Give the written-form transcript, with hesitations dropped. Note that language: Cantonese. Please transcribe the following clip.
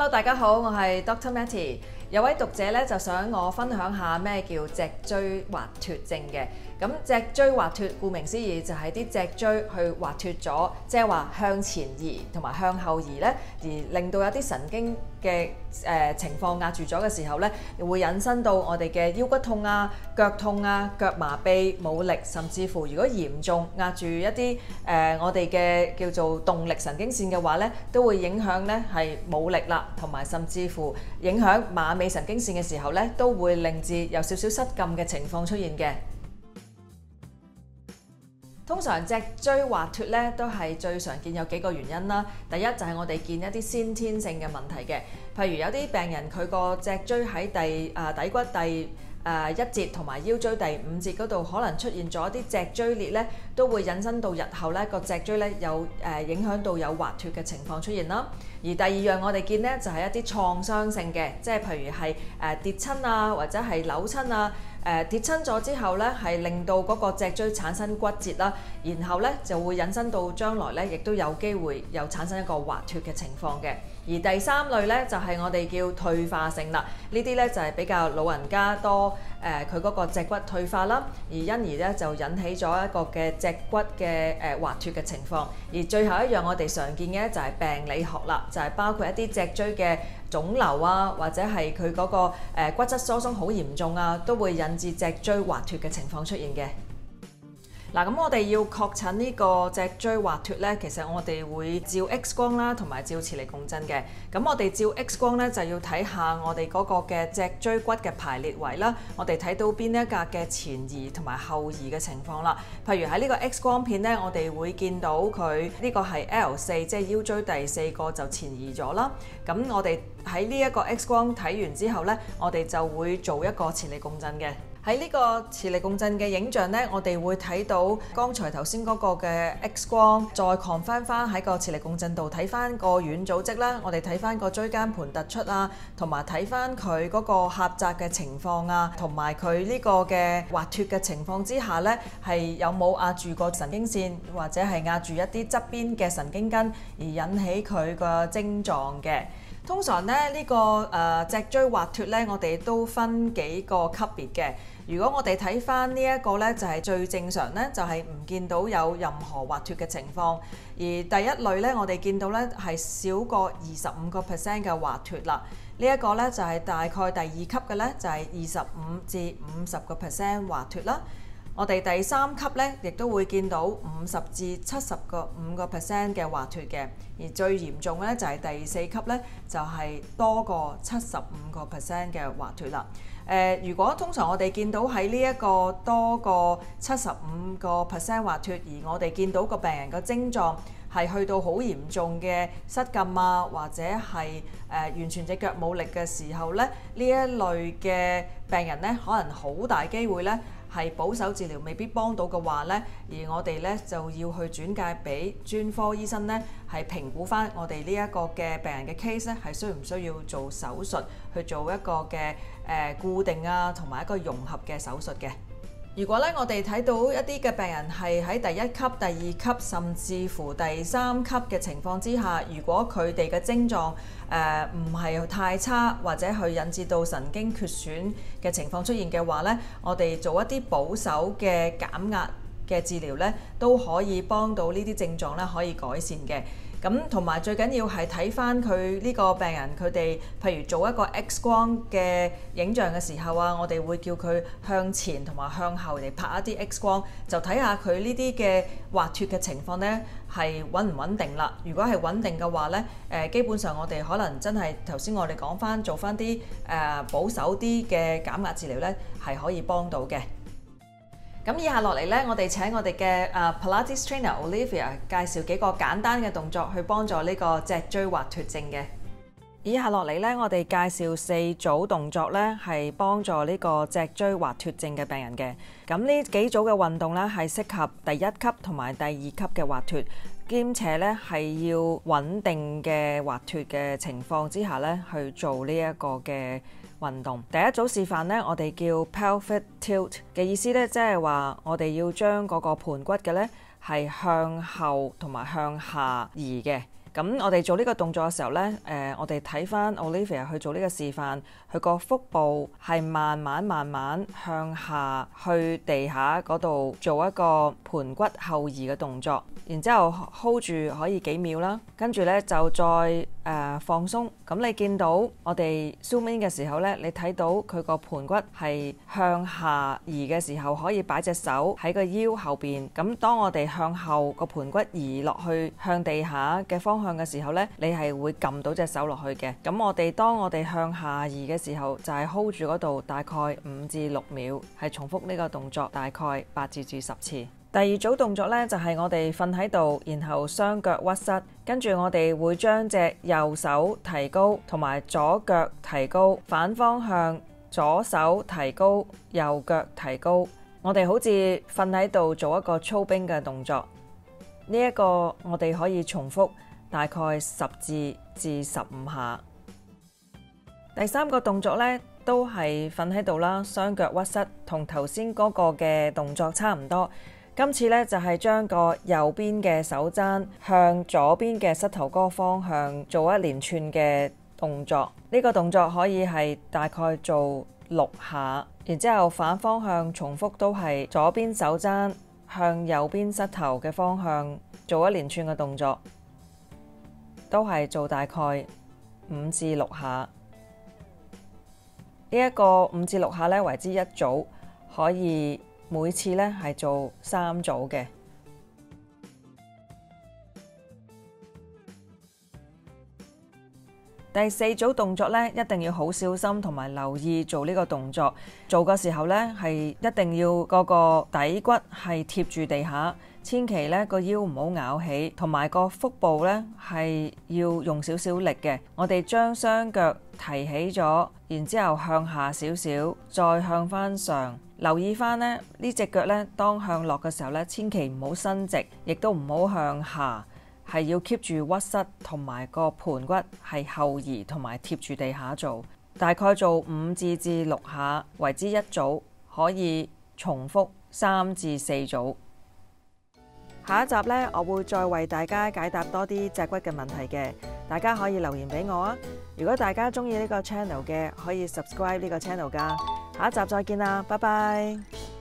Hello， 大家好，我係 Dr. Matty。有位讀者咧就想我分享下咩叫脊椎滑脱症嘅。咁脊椎滑脱，顧名思義就係啲脊椎去滑脱咗，即係話向前移同埋向後移咧，而令到有啲神經嘅情況壓住咗嘅時候咧，會引申到我哋嘅腰骨痛啊、腳痛啊、腳麻痹、冇力，甚至乎如果嚴重壓住一啲我哋嘅叫做動力神經線嘅話咧，都會影響咧係冇力啦，同埋甚至乎影響馬尾神經線嘅時候咧，都會令至有少少失禁嘅情況出現嘅。通常脊椎滑脱咧都係最常見有幾個原因啦。第一就係我哋見一啲先天性嘅問題嘅，譬如有啲病人佢個脊椎喺底骨第1節同埋腰椎第5節嗰度可能出現咗啲脊椎裂咧，都會引申到日後咧個脊椎咧有影響到有滑脱嘅情況出現啦。而第二樣我哋見咧就係一啲創傷性嘅，即係譬如係跌親啊，或者係扭親啊。跌親咗之後咧，係令到嗰個脊椎產生骨折啦，然後咧就會引申到將來咧，亦都有機會有產生一個滑脱嘅情況嘅。而第三類咧就係我哋叫退化性啦，呢啲咧就係比較老人家多佢嗰個脊骨退化啦，而因而咧就引起咗一個嘅脊骨嘅滑脱嘅情況。而最後一樣我哋常見嘅咧就係病理學啦，就係包括一啲脊椎嘅腫瘤啊，或者係佢嗰個骨質疏鬆好嚴重啊，都會引致脊椎滑脱嘅情況出現嘅。嗱，咁我哋要確診呢個脊椎滑脱咧，其實我哋會照 X 光啦，同埋照磁力共振嘅。咁我哋照 X 光咧，就要睇下我哋嗰個嘅脊椎骨嘅排列位啦。我哋睇到邊一格嘅前移同埋後移嘅情況啦。譬如喺呢個 X 光片咧，我哋會見到佢呢個係 L4，即係腰椎第4個就前移咗啦。咁我哋喺呢一個 X 光睇完之後咧，我哋就會做一個磁力共振嘅。喺呢個磁力共振嘅影像咧，我哋會睇到剛才頭先嗰個嘅 X 光，再 confirm 翻喺個磁力共振度睇翻個軟組織啦，我哋睇翻個椎間盤突出啊，同埋睇翻佢嗰個狹窄嘅情況啊，同埋佢呢個嘅滑脱嘅情況之下咧，係有冇壓住個神經線，或者係壓住一啲側邊嘅神經根而引起佢個症狀嘅。通常咧呢個脊椎滑脱咧，我哋都分幾個級別嘅。如果我哋睇翻呢一個咧，就係最正常咧，就係唔見到有任何滑脱嘅情況。而第一類咧，我哋見到咧係少過25% 嘅滑脱啦。呢一個咧就係大概第二級嘅咧，就係25至50% 滑脱啦。我哋第三級咧，亦都會見到50至75% 嘅滑脱嘅，而最嚴重咧就係第4級咧，就係多過75% 嘅滑脱啦。如果通常我哋見到喺呢一個多過75% 滑脱，而我哋見到個病人個症狀係去到好嚴重嘅失禁啊，或者係完全隻腳冇力嘅時候咧，呢一類嘅病人咧，可能好大機會咧係保守治療未必幫到嘅話咧，而我哋咧就要去轉介俾專科醫生咧，係評估翻我哋呢一個嘅病人嘅 case 咧，係需唔需要做手術去做一個嘅固定啊，同埋一個融合嘅手術嘅。如果咧我哋睇到一啲嘅病人係喺第1級、第2級甚至乎第3級嘅情況之下，如果佢哋嘅症狀唔係太差，或者去引致到神經缺損嘅情況出現嘅話咧，我哋做一啲保守嘅減壓嘅治療咧，都可以幫到呢啲症狀咧可以改善嘅。咁同埋最緊要係睇翻佢呢個病人佢哋，譬如做一個 X 光嘅影像嘅時候啊，我哋會叫佢向前同埋向後嚟拍一啲 X 光，就睇下佢呢啲嘅滑脱嘅情況咧係穩唔穩定啦。如果係穩定嘅話咧，基本上我哋可能真係頭先我哋講翻做翻啲保守啲嘅減壓治療咧，係可以幫到嘅。咁以下落嚟咧，我哋請我哋嘅Pilates trainer Olivia 介紹幾個簡單嘅動作去幫助呢個脊椎滑脱症嘅。以下落嚟咧，我哋介紹4組動作咧，係幫助呢個脊椎滑脱症嘅病人嘅。咁呢幾組嘅運動咧，係適合第1級同埋第2級嘅滑脱，兼且咧係要穩定嘅滑脱嘅情況之下咧去做呢一個嘅運動。第一組示範咧，我哋叫 pelvic tilt 嘅意思咧，即係話我哋要將嗰個盤骨嘅咧係向後同埋向下移嘅。咁我哋做呢個動作嘅時候呢，我哋睇翻 Olivia 去做呢個示範，佢個腹部係慢慢向下去地下嗰度做一個盤骨後移嘅動作，然之後 hold 住可以幾秒啦，跟住呢就再放鬆。咁你見到我哋 zoom in 嘅時候呢，你睇到佢個盤骨係向下移嘅時候，可以擺隻手喺個腰後邊。咁當我哋向後個盤骨移落去向地下嘅方向嘅時候呢，你係會撳到隻手落去嘅。咁當我哋向下移嘅時候，就係 hold 住嗰度大概5至6秒，係重複呢個動作大概8至10次。第二組動作呢，就係我哋瞓喺度，然後雙腳屈膝，跟住我哋會將隻右手提高，同埋左腳提高，反方向左手提高，右腳提高。我哋好似瞓喺度做一個操兵嘅動作。呢一個我哋可以重複大概10至15下。第三個動作呢，都係瞓喺度啦，雙腳屈膝，同頭先嗰個嘅動作差唔多。今次呢，就係將個右邊嘅手踭向左邊嘅膝頭哥方向做一連串嘅動作。呢個動作可以係大概做6下，然之後反方向重複都係左邊手踭向右邊膝頭嘅方向做一連串嘅動作，都係做大概5至6下。呢一個5至6下呢，為之一組，可以每次呢係做3組嘅。第四組動作呢，一定要好小心同埋留意做呢個動作。做嘅時候呢，係一定要嗰個底骨係貼住地下，千祈呢個腰唔好拗起，同埋個腹部呢係要用少少力嘅。我哋將雙腳提起咗，然之後向下少少，再向翻上。留意翻呢隻腳呢，當向落嘅時候呢，千祈唔好伸直，亦都唔好向下。係要 keep 住屈膝，同埋個盤骨係後移同埋貼住地下做，大概做5至6下為之一組，可以重複3至4組。下一集呢，我會再為大家解答多啲脊骨嘅問題嘅，大家可以留言俾我啊！如果大家中意呢個 channel 嘅，可以 subscribe 呢個 channel 㗎。下一集再見啦，拜拜。